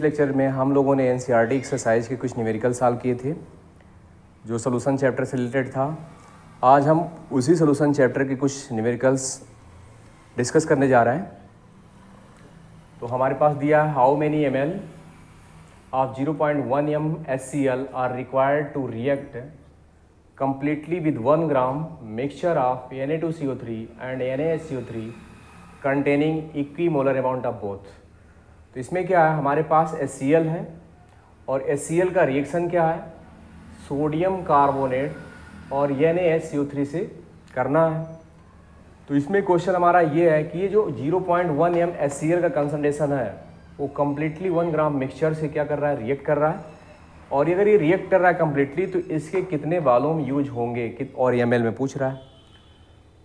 Previous lecture में हम लोगों ने एनसीईआरटी एक्सरसाइज के कुछ न्यूमेरिकल सॉल्व किए थे जो सोल्यूशन चैप्टर से रिलेटेड था। आज हम उसी सोल्यूशन चैप्टर के कुछ न्यूमेरिकल्स डिस्कस करने जा रहे हैं। तो हमारे पास दिया है how many ml of 0.1 m HCl are required to react completely with 1 gram mixture of Na2CO3 and NaHCO3 containing equimolar amount of both। तो इसमें क्या है, हमारे पास HCl है और HCl का रिएक्शन क्या है, सोडियम कार्बोनेट और NaHCO3 से करना है। तो इसमें क्वेश्चन हमारा ये है कि ये जो 0.1 m HCl का कंसंट्रेशन है वो कम्प्लीटली 1 ग्राम मिक्सचर से क्या कर रहा है, रिएक्ट कर रहा है। और अगर ये रिएक्ट कर रहा है कम्प्लीटली तो इसके कितने वॉल्यूम यूज होंगे और ml में पूछ रहा है।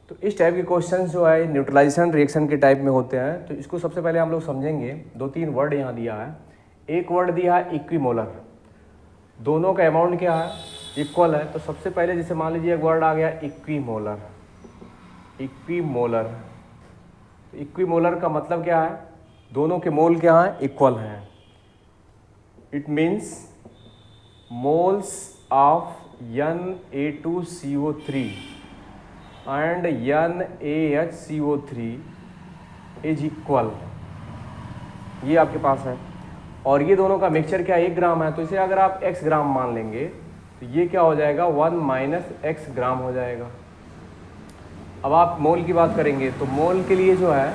तो इस टाइप के क्वेश्चन जो है न्यूट्रलाइजेशन रिएक्शन के टाइप में होते हैं। तो इसको सबसे पहले हम लोग समझेंगे। 2-3 वर्ड यहाँ दिया है। एक वर्ड दिया है इक्विमोलर, दोनों का अमाउंट क्या है, इक्वल है। तो सबसे पहले जैसे मान लीजिए एक वर्ड आ गया इक्विमोलर। इक्विमोलर, इक्विमोलर का मतलब क्या है, दोनों के मोल क्या हैं, इक्वल हैं। It means moles of Na2CO3 and NaHCO3 is equal, ये आपके पास है। और ये दोनों का मिक्सचर क्या 1 ग्राम है। तो इसे अगर आप x ग्राम मान लेंगे तो ये क्या हो जाएगा, 1 - x ग्राम हो जाएगा। अब आप मोल की बात करेंगे तो मोल के लिए जो है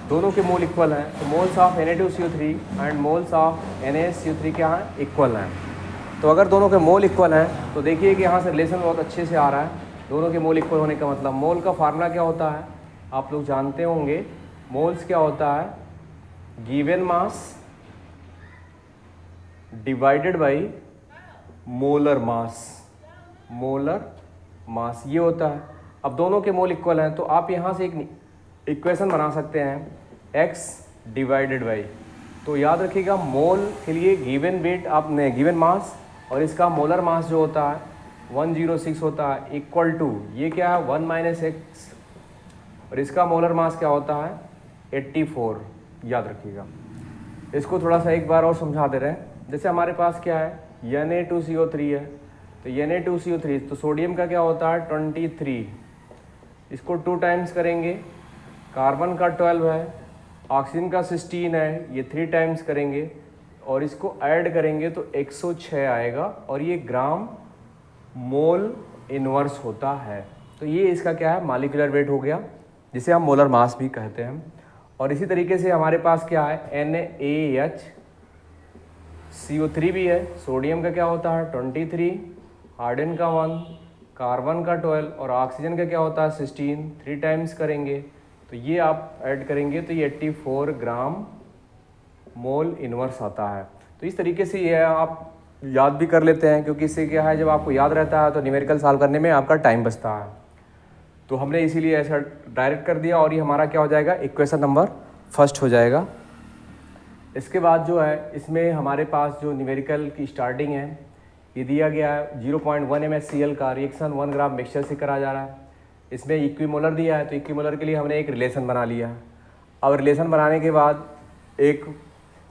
दोनों के मोल इक्वल हैं। तो moles of Na2CO3 and moles of NaHCO3 क्या हैं, इक्वल हैं। तो अगर दोनों के मोल इक्वल हैं तो देखिए कि यहाँ से रिलेशन बहुत अच्छे से आ रहा है। दोनों के मोल इक्वल होने का मतलब, मोल का फार्मूला क्या होता है आप लोग जानते होंगे। मोल्स क्या होता है, given mass divided by molar mass. Molar mass ये होता है। अब दोनों के मोल इक्वल हैं तो आप यहाँ से एक इक्वेशन बना सकते हैं, x डिवाइडेड बाई। तो याद रखिएगा मोल के लिए गिवन वेट आपने गिवन मास और इसका मोलर मास जो होता है 106 होता है, इक्वल टू ये क्या है 1 - x और इसका मोलर मास क्या होता है 84। याद रखिएगा। इसको थोड़ा सा एक बार और समझा दे रहे हैं। जैसे हमारे पास क्या है Na2CO3 है, तो Na2CO3 तो सोडियम का क्या होता है 23, इसको 2 टाइम्स करेंगे। कार्बन का 12 है, ऑक्सीजन का 16 है, ये 3 टाइम्स करेंगे और इसको ऐड करेंगे तो 106 आएगा और ये ग्राम मोल इनवर्स होता है। तो ये इसका क्या है, मॉलिक्यूलर वेट हो गया, जिसे हम मोलर मास भी कहते हैं। और इसी तरीके से हमारे पास क्या है NaHCO3 भी है। सोडियम का क्या होता है 23, हाइड्रोजन का 1, कार्बन का 12 और ऑक्सीजन का क्या होता है 16। 3 टाइम्स करेंगे तो ये आप ऐड करेंगे तो ये 84 ग्राम मोल इनवर्स आता है। तो इस तरीके से ये आप याद भी कर लेते हैं, क्योंकि इससे क्या है जब आपको याद रहता है तो न्यूमेरिकल सॉल्व करने में आपका टाइम बचता है। तो हमने इसीलिए ऐसा डायरेक्ट कर दिया और ये हमारा क्या हो जाएगा, इक्वेशन नंबर फर्स्ट हो जाएगा। इसके बाद जो है इसमें हमारे पास जो न्यूमेरिकल की स्टार्टिंग है ये दिया गया है 0.1 m HCl का रिएक्शन 1 ग्राम मिक्सचर से करा जा रहा है। इसमें इक्विमोलर दिया है तो इक्विमोलर के लिए हमने एक रिलेशन बना लिया है। अब रिलेशन बनाने के बाद एक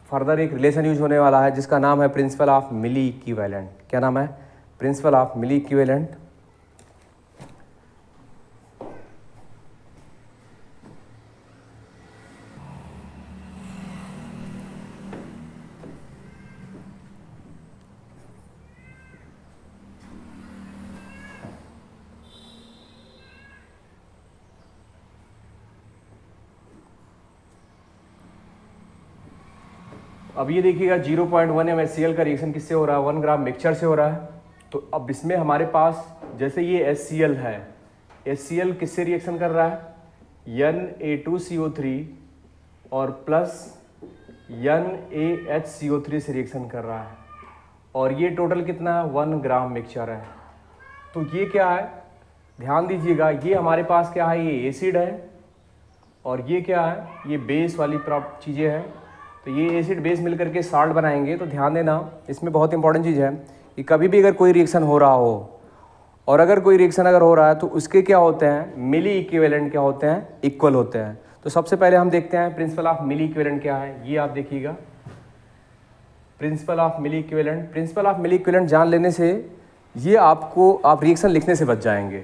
फर्दर एक रिलेशन यूज होने वाला है जिसका नाम है प्रिंसिपल ऑफ मिली इक्विवेलेंट। क्या नाम है, प्रिंसिपल ऑफ मिली इक्विवेलेंट। अब ये देखिएगा 0.1 m HCl का रिएक्शन किससे हो रहा है, 1 ग्राम मिक्सचर से हो रहा है। तो अब इसमें हमारे पास जैसे ये HCl है, HCl किससे रिएक्शन कर रहा है Na2CO3 और प्लस NaHCO3 से रिएक्शन कर रहा है। और ये टोटल कितना है 1 ग्राम मिक्सचर है। तो ये क्या है, ध्यान दीजिएगा, ये हमारे पास क्या है, ये एसिड है और ये क्या है, ये बेस वाली चीज़ें हैं। तो ये एसिड बेस मिल करके साल्ट बनाएंगे। तो ध्यान देना, इसमें बहुत इंपॉर्टेंट चीज़ है कि कभी भी अगर कोई रिएक्शन हो रहा हो और अगर कोई रिएक्शन अगर हो रहा है तो उसके क्या होते हैं, मिली इक्विवेलेंट क्या होते हैं, इक्वल होते हैं। तो सबसे पहले हम देखते हैं प्रिंसिपल ऑफ मिली इक्विवेलेंट क्या है। ये आप देखिएगा, principle of milliequivalent. Principle of milliequivalent जान लेने से ये आपको आप रिएक्शन लिखने से बच जाएंगे।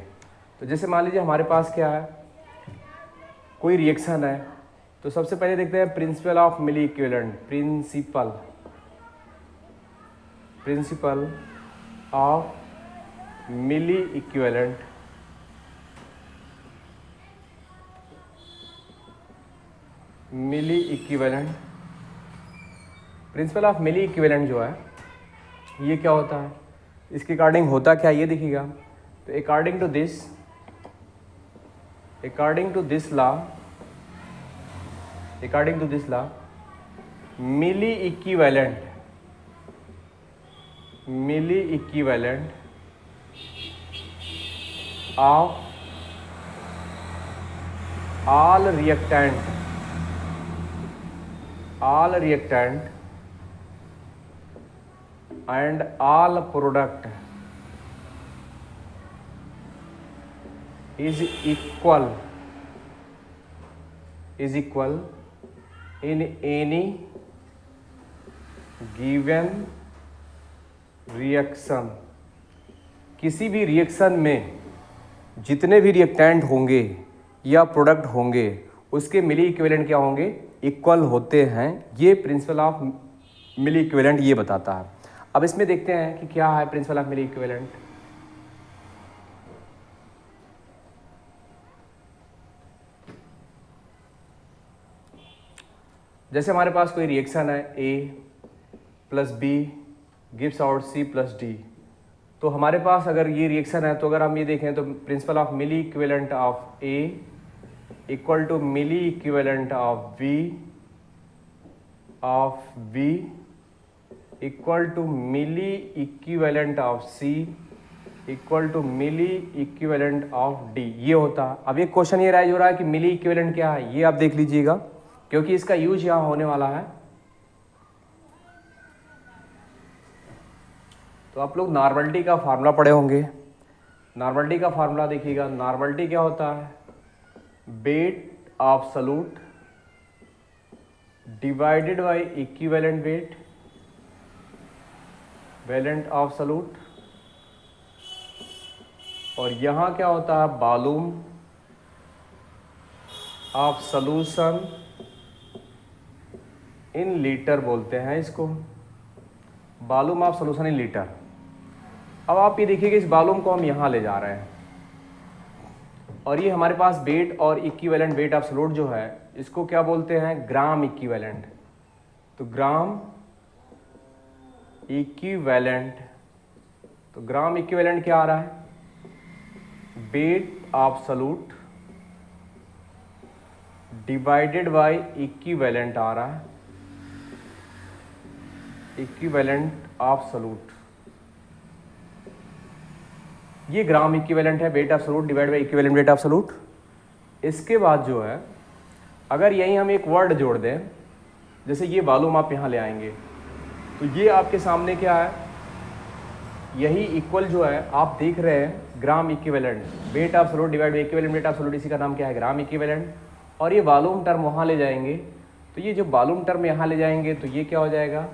तो जैसे मान लीजिए हमारे पास क्या है, कोई रिएक्शन है, तो सबसे पहले देखते हैं principle of milliequivalent. Principle of milliequivalent. Milliequivalent, principle of milliequivalent जो है ये क्या होता है, इसके अकॉर्डिंग होता क्या ये दिखेगा। तो according to this law milliequivalent of all reactant and all product is equal in any given reaction। किसी भी रिएक्शन में जितने भी रिएक्टेंट होंगे या प्रोडक्ट होंगे उसके मिली इक्विवेलेंट क्या होंगे, इक्वल होते हैं। ये प्रिंसिपल ऑफ मिली इक्विवेलेंट ये बताता है। अब इसमें देखते हैं कि क्या है प्रिंसिपल ऑफ मिली इक्विवेलेंट। जैसे हमारे पास कोई रिएक्शन है A plus B gives out C plus D, तो हमारे पास अगर ये रिएक्शन है तो अगर हम ये देखें तो principle of milliequivalent of A equal to milliequivalent of B equal to milliequivalent of C equal to milliequivalent of D, ये होता है। अब एक क्वेश्चन ये राइज हो रहा है कि मिली इक्विवेलेंट क्या है, ये आप देख लीजिएगा क्योंकि इसका यूज यहाँ होने वाला है। तो आप लोग नॉर्मलिटी का फार्मूला पढ़े होंगे। नॉर्मलिटी का फार्मूला देखिएगा, नॉर्मलिटी क्या होता है, weight of solute divided by equivalent weight, valent of solute, और यहाँ क्या होता है volume of solution in litre बोलते हैं इसको, volume of solution in litre. अब आप ये देखिए कि इस वॉल्यूम को हम यहाँ ले जा रहे हैं और ये हमारे पास वेट और इक्विवेलेंट वेट ऑफ सॉल्यूट जो है इसको क्या बोलते हैं, ग्राम इक्विवेलेंट। तो ग्राम इक्विवेलेंट, तो ग्राम इक्विवेलेंट क्या आ रहा है, weight of solute divided by equivalent आ रहा है, इक्विवेलेंट ऑफ सॉल्यूट। ये ग्राम इक्विवेलेंट है, weight of solute divide by equivalent weight of solute. इसके बाद जो है अगर यहीं हम एक वर्ड जोड़ दें, जैसे ये वॉल्यूम आप यहाँ ले आएंगे तो ये आपके सामने क्या है, यही इक्वल जो है आप देख रहे हैं gram equivalent, weight of solute divide by equivalent weight of solute, इसी का नाम क्या है, ग्राम इक्विवेलेंट। और ये वॉल्यूम टर्म वहाँ ले जाएंगे तो ये जो वॉल्यूम टर्म यहाँ ले जाएंगे तो ये क्या हो जाएगा,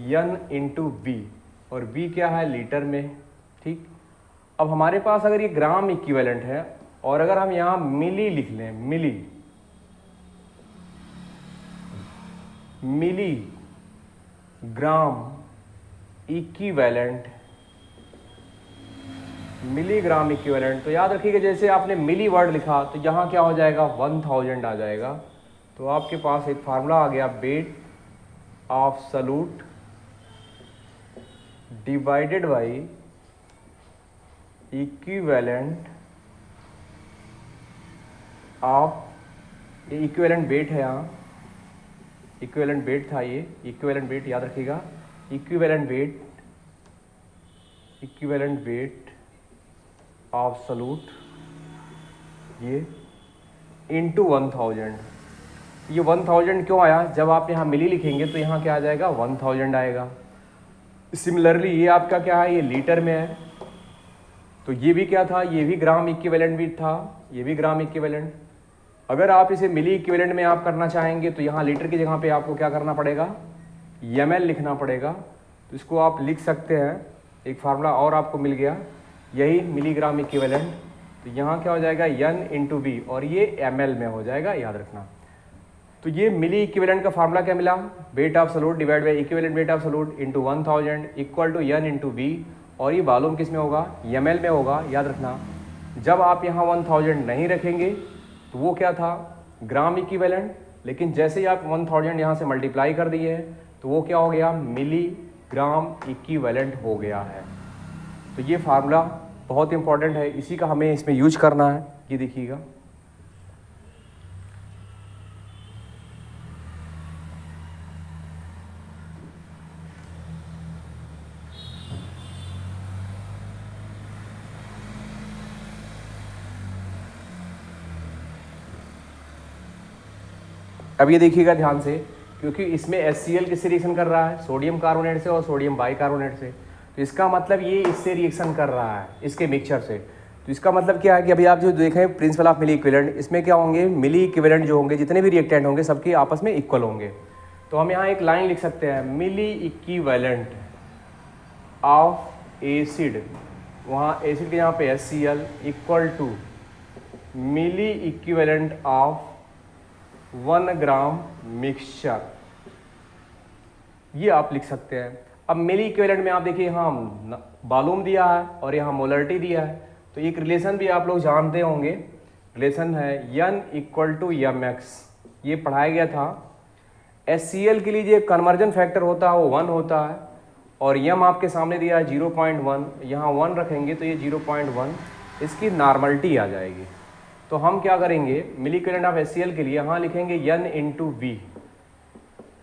N इंटू वी, और V क्या है लीटर में। ठीक, अब हमारे पास अगर ये ग्राम इक्विवेलेंट है और अगर हम यहाँ मिली लिख लें, मिली ग्राम इक्विवेलेंट, मिलीग्राम इक्विवेलेंट, तो याद रखिएगा जैसे आपने मिली वर्ड लिखा तो यहाँ क्या हो जाएगा 1000 आ जाएगा। तो आपके पास एक फार्मूला आ गया, wait of solute divided by equivalent of, ये इक्विवेलेंट वेट है, यहाँ इक्विवेलेंट वेट था, ये इक्विवेलेंट वेट याद रखिएगा, इक्विवेलेंट वेट ऑफ सॉल्यूट ये इंटू 1000। ये 1000 क्यों आया, जब आप यहाँ मिली लिखेंगे तो यहाँ क्या आ जाएगा 1000 आएगा। सिमिलरली ये आपका क्या है, ये लीटर में है तो ये भी क्या था, ये भी ग्राम इक्विवेलेंट भी था, ये भी ग्राम इक्विवेलेंट। अगर आप इसे मिली इक्विवेलेंट में आप करना चाहेंगे तो यहाँ लीटर की जगह पे आपको क्या करना पड़ेगा, ml लिखना पड़ेगा। तो इसको आप लिख सकते हैं, एक फार्मूला और आपको मिल गया, यही मिलीग्राम इक्विवेलेंट। तो यहाँ क्या हो जाएगा n इंटू वी, और ये ml में हो जाएगा, याद रखना। तो ये मिली इक्विवेलेंट का फार्मूला क्या मिला, weight of solute divide by equivalent weight of solute into 1000 equal to n into V, और ये वॉल्यूम किस में होगा, ml में होगा, याद रखना। जब आप यहाँ 1000 नहीं रखेंगे तो वो क्या था, ग्राम इक्विवेलेंट, लेकिन जैसे ही आप 1000 यहाँ से मल्टीप्लाई कर दिए हैं तो वो क्या हो गया, मिलीग्राम इक्विवेलेंट हो गया है। तो ये फार्मूला बहुत इंपॉर्टेंट है, इसी का हमें इसमें यूज करना है। ये देखिएगा, अब ये देखिएगा ध्यान से, क्योंकि इसमें HCl किससे रिएक्शन कर रहा है, सोडियम कार्बोनेट से और सोडियम बाइकार्बोनेट से। तो इसका मतलब ये इससे रिएक्शन कर रहा है, इसके मिक्सचर से। तो इसका मतलब क्या है कि अभी आप जो देखें प्रिंसिपल ऑफ मिली इक्विवेलेंट, इसमें क्या होंगे, मिली इक्विवेलेंट जो होंगे, जितने भी रिएक्टेंट होंगे सबके आपस में इक्वल होंगे। तो हम यहाँ एक लाइन लिख सकते हैं, मिली इक्विवेलेंट ऑफ एसिड, वहाँ एसिड के यहाँ पे HCl equal to milliequivalent of 1 gram mixture, ये आप लिख सकते हैं। अब मिली इक्विवेलेंट में आप देखिए यहाँ वॉल्यूम दिया है और यहाँ मोलरिटी दिया है। तो एक रिलेशन भी आप लोग जानते होंगे, रिलेशन है n इक्वल टू mx, ये पढ़ाया गया था। HCl के लिए जो कन्वर्जन फैक्टर होता है वो 1 होता है, और m आपके सामने दिया है 0.1, यहाँ 1 रखेंगे तो ये 0.1, इसकी नॉर्मलिटी आ जाएगी। तो हम क्या करेंगे, मिली इक्विवेलेंट ऑफ HCl के लिए यहाँ लिखेंगे n into V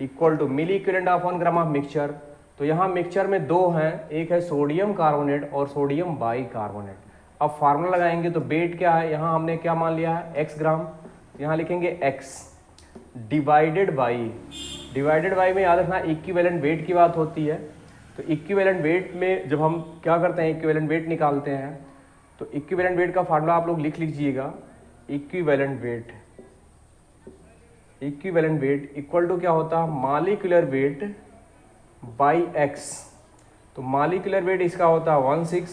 equal to milliequivalent of 1 gram of mixture. तो यहाँ मिक्सचर में दो हैं, एक है सोडियम कार्बोनेट और सोडियम बाइकार्बोनेट। अब फार्मूला लगाएंगे तो वेट क्या है, यहाँ हमने क्या मान लिया है, x ग्राम, यहाँ लिखेंगे x डिवाइडेड बाई में याद रखना इक्विवेलेंट वेट की बात होती है। तो इक्विवेलेंट वेट में जब हम क्या करते हैं, इक्विवेलेंट वेट निकालते हैं, तो इक्विवेलेंट वेट का फार्मूला आप लोग लिख लीजिएगा, इक्विवेलेंट वेट इक्वल टू क्या होता है, मॉलिक्यूलर वेट बाई x। तो मॉलिक्यूलर वेट इसका होता है 16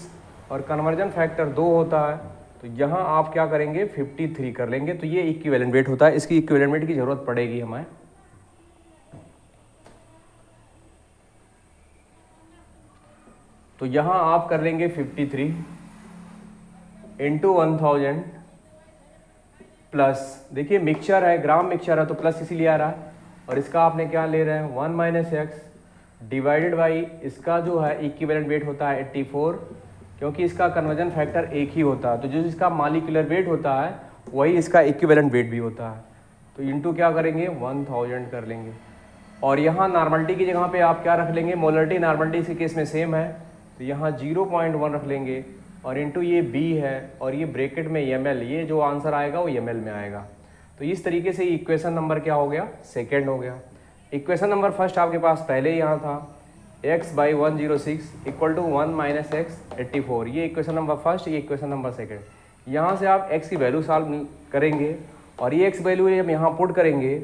और कन्वर्जन फैक्टर 2 होता है। तो यहाँ आप क्या करेंगे, 53 कर लेंगे। तो ये इक्विवेलेंट वेट होता है, इसकी इक्विवेलेंट वेट की जरूरत पड़ेगी हमें। तो यहाँ आप कर लेंगे 53 इंटू 1000 प्लस, देखिए मिक्सचर है, ग्राम मिक्सचर है तो प्लस इसीलिए आ रहा है, और इसका आपने क्या ले रहे हैं 1 माइनस एक्स डिवाइडेड बाई इसका जो है इक्विवेलेंट वेट होता है 84, क्योंकि इसका कन्वर्जन फैक्टर एक ही होता है। तो जो इसका मॉलिक्यूलर वेट होता है वही इसका इक्विवेलेंट वेट भी होता है। तो इंटू क्या करेंगे 1000 कर लेंगे, और यहाँ नॉर्मलिटी की जगह पे आप क्या रख लेंगे, मोलरिटी नॉर्मलिटी इसी केस में सेम है, तो यहाँ 0.1 रख लेंगे, और इंटू ये b है और ये ब्रैकेट में ml, ये जो आंसर आएगा वो ml में आएगा। तो इस तरीके से इक्वेशन नंबर क्या हो गया, सेकेंड हो गया। इक्वेशन नंबर फर्स्ट आपके पास पहले यहाँ था, x by 106 equal to 1 minus x 84, ये इक्वेशन नंबर फर्स्ट, ये इक्वेशन नंबर सेकेंड। यहाँ से आप x की वैल्यू सॉल्व करेंगे और ये x वैल्यू हम यहाँ पुट करेंगे,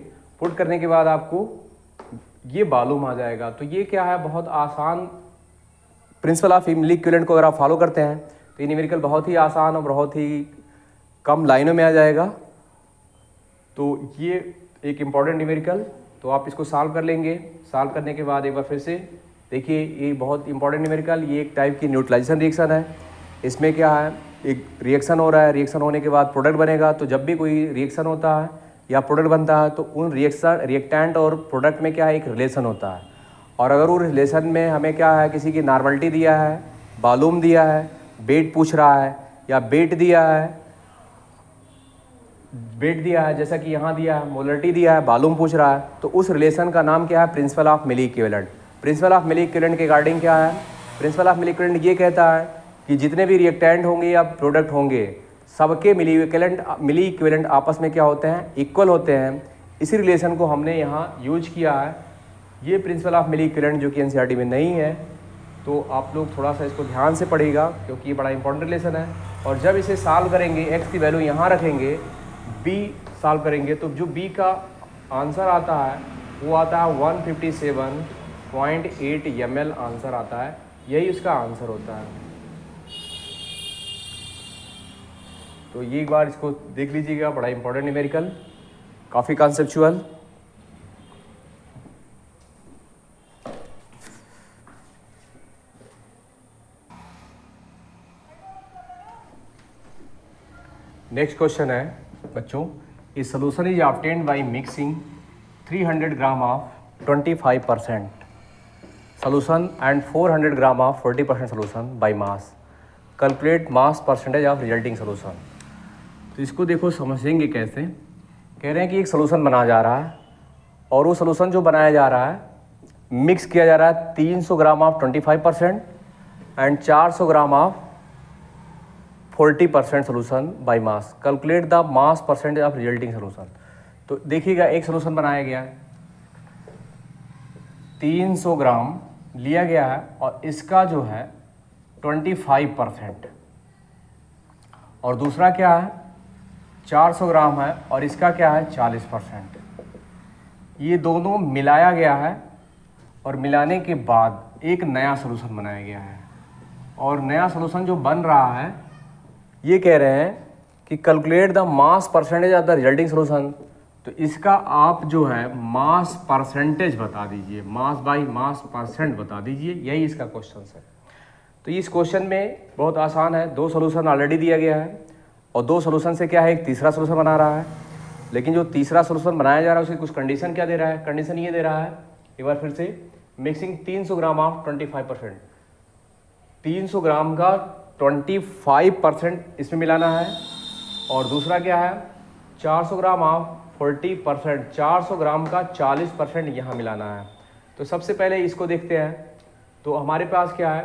पुट करने के बाद आपको ये मालूम आ जाएगा। तो ये क्या है, बहुत आसान प्रिंसिपल ऑफ मिली इक्विवेलेंट को अगर आप फॉलो करते हैं तो ये न्यूमेरिकल बहुत ही आसान और बहुत ही कम लाइनों में आ जाएगा। तो ये एक इम्पॉर्टेंट न्यूमेरिकल, तो आप इसको सॉल्व कर लेंगे। सॉल्व करने के बाद एक बार फिर से देखिए, ये बहुत इंपॉर्टेंट न्यूमेरिकल, ये एक टाइप की न्यूट्रलाइजेशन रिएक्शन है। इसमें क्या है, एक रिएक्शन हो रहा है, रिएक्शन होने के बाद प्रोडक्ट बनेगा। तो जब भी कोई रिएक्शन होता है या प्रोडक्ट बनता है तो उन रिएक्टेंट और प्रोडक्ट में क्या है, एक रिलेशन होता है। और अगर उस रिलेशन में हमें क्या है, किसी की नॉर्मलिटी दिया है, वॉल्यूम दिया है, वेट पूछ रहा है, या वेट दिया है जैसा कि यहाँ दिया है, मोलरिटी दिया है, वॉल्यूम पूछ रहा है, तो उस रिलेशन का नाम क्या है, principle of milliequivalent. Principle of milliequivalent के अकॉर्डिंग क्या है, प्रिंसिपल ऑफ मिली इक्विवेलेंट ये कहता है कि जितने भी रिएक्टेंट होंगे या प्रोडक्ट होंगे सबके मिली इक्विवेलेंट आपस में क्या होते हैं, इक्वल होते हैं। इसी रिलेशन को हमने यहाँ यूज किया है। ये प्रिंसिपल ऑफ मिली इक्विवेलेंट जो कि एनसीईआरटी में नहीं है, तो आप लोग थोड़ा सा इसको ध्यान से पढ़िएगा क्योंकि ये बड़ा इंपॉर्टेंट रिलेशन है। और जब इसे सॉल्व करेंगे, x की वैल्यू यहाँ रखेंगे, b सॉल्व करेंगे, तो जो b का आंसर आता है वो आता है 157 0.8 ml आंसर आता है, यही उसका आंसर होता है। तो ये एक बार इसको देख लीजिएगा, बड़ा इंपॉर्टेंट न्यूमेरिकल, काफ़ी कॉन्सेप्चुअल। नेक्स्ट क्वेश्चन है बच्चों, a solution is obtained by mixing 300 gram of 25% solution and 400 gram of 40% solution by mass, calculate mass percentage of resulting solution. तो इसको देखो समझेंगे कैसे। कह रहे हैं कि एक सोल्यूशन बनाया जा रहा है और वो सोल्यूशन जो बनाया जा रहा है मिक्स किया जा रहा है 300 gram of 25% and 400 gram of 40% solution by mass, calculate the mass percentage of resulting solution. तो देखिएगा एक सोल्यूशन बनाया गया है, 300 ग्राम लिया गया है और इसका जो है 25% और दूसरा क्या है 400 ग्राम है और इसका क्या है 40%। ये दोनों मिलाया गया है और मिलाने के बाद एक नया सोल्यूशन बनाया गया है और नया सोल्यूशन जो बन रहा है ये कह रहे हैं कि calculate the mass percentage of the resulting solution. तो इसका आप जो है मास परसेंटेज बता दीजिए, मास बाई मास परसेंट बता दीजिए, यही इसका क्वेश्चन है। तो इस क्वेश्चन में बहुत आसान है, दो सोल्यूशन ऑलरेडी दिया गया है और दो सोल्यूशन से क्या है एक तीसरा सोल्यूशन बना रहा है, लेकिन जो तीसरा सोल्यूशन बनाया जा रहा है उसकी कुछ कंडीशन क्या दे रहा है। कंडीशन ये दे रहा है, एक बार फिर से, मिक्सिंग 300 ग्राम ऑफ 25%, 300 ग्राम का 25% इसमें मिलाना है और दूसरा क्या है 400 ग्राम ऑफ 40%, 400 ग्राम का 40% यहाँ मिलाना है। तो सबसे पहले इसको देखते हैं। तो हमारे पास क्या है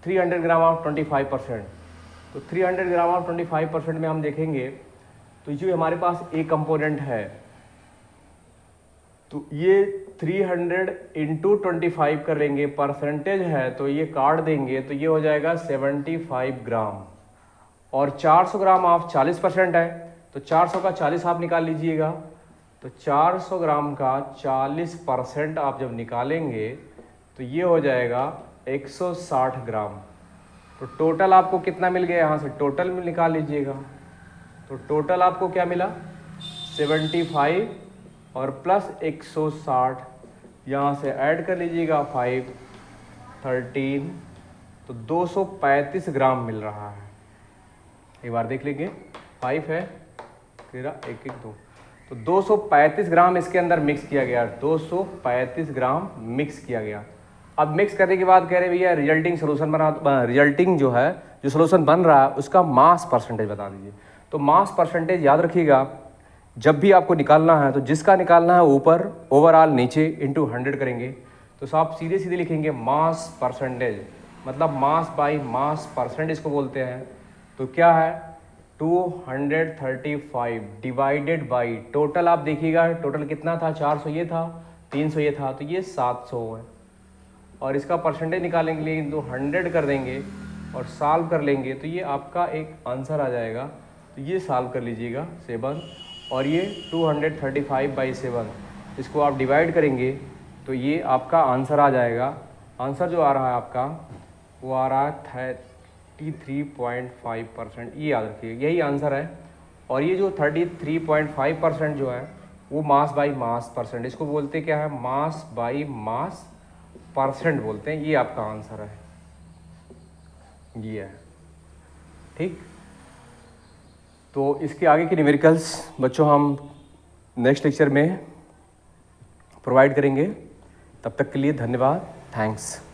300 ग्राम ऑफ 25%, तो 300 ग्राम ऑफ 25% में हम देखेंगे तो जो हमारे पास एक कंपोनेंट है तो ये 300 इंटू 25 कर लेंगे, परसेंटेज है तो ये काट देंगे तो ये हो जाएगा 75 ग्राम और 400 ग्राम ऑफ 40% है तो 400 का 40 आप निकाल लीजिएगा। तो 400 ग्राम का 40% आप जब निकालेंगे तो ये हो जाएगा 160 ग्राम। तो टोटल आपको कितना मिल गया, यहाँ से टोटल में निकाल लीजिएगा। तो टोटल आपको क्या मिला 75 और प्लस 160, यहाँ से ऐड कर लीजिएगा 5, 13, तो 235 ग्राम मिल रहा है। एक बार देख लेंगे, 5 है 13, 1, 1, 2, तो 235 ग्राम इसके अंदर मिक्स किया गया, 235 ग्राम मिक्स किया गया। अब मिक्स करने के बाद कह रहे भैया रिजल्टिंग सोल्यूशन बना, रिजल्टिंग जो है जो सोल्यूशन बन रहा है उसका मास परसेंटेज बता दीजिए। तो मास परसेंटेज याद रखिएगा, जब भी आपको निकालना है तो जिसका निकालना है ऊपर ओवरऑल नीचे इंटू 100 करेंगे। तो आप सीधे सीधे लिखेंगे मास परसेंटेज, मतलब मास बाई मास परसेंट इसको बोलते हैं। तो क्या है 235 डिवाइडेड बाई टोटल, आप देखिएगा टोटल कितना था 400 ये था, 300 ये था, तो ये 700 है और इसका परसेंटेज निकालेंगे लेकिन तो 100 कर देंगे और सॉल्व कर लेंगे तो ये आपका एक आंसर आ जाएगा। तो ये सॉल्व कर लीजिएगा 7 और ये 235 बाई 7, इसको आप डिवाइड करेंगे तो ये आपका आंसर आ जाएगा। आंसर जो आ रहा है आपका वो आ रहा है 33.5%, ये याद रखिए यही आंसर है। और ये जो 33.5% जो है वो मास बाई मास परसेंट, इसको बोलते क्या है मास बाई मास परसेंट बोलते हैं, ये आपका आंसर है, ये है ठीक। तो इसके आगे के न्यूमेरिकल्स बच्चों हम नेक्स्ट लेक्चर में प्रोवाइड करेंगे। तब तक के लिए धन्यवाद, थैंक्स।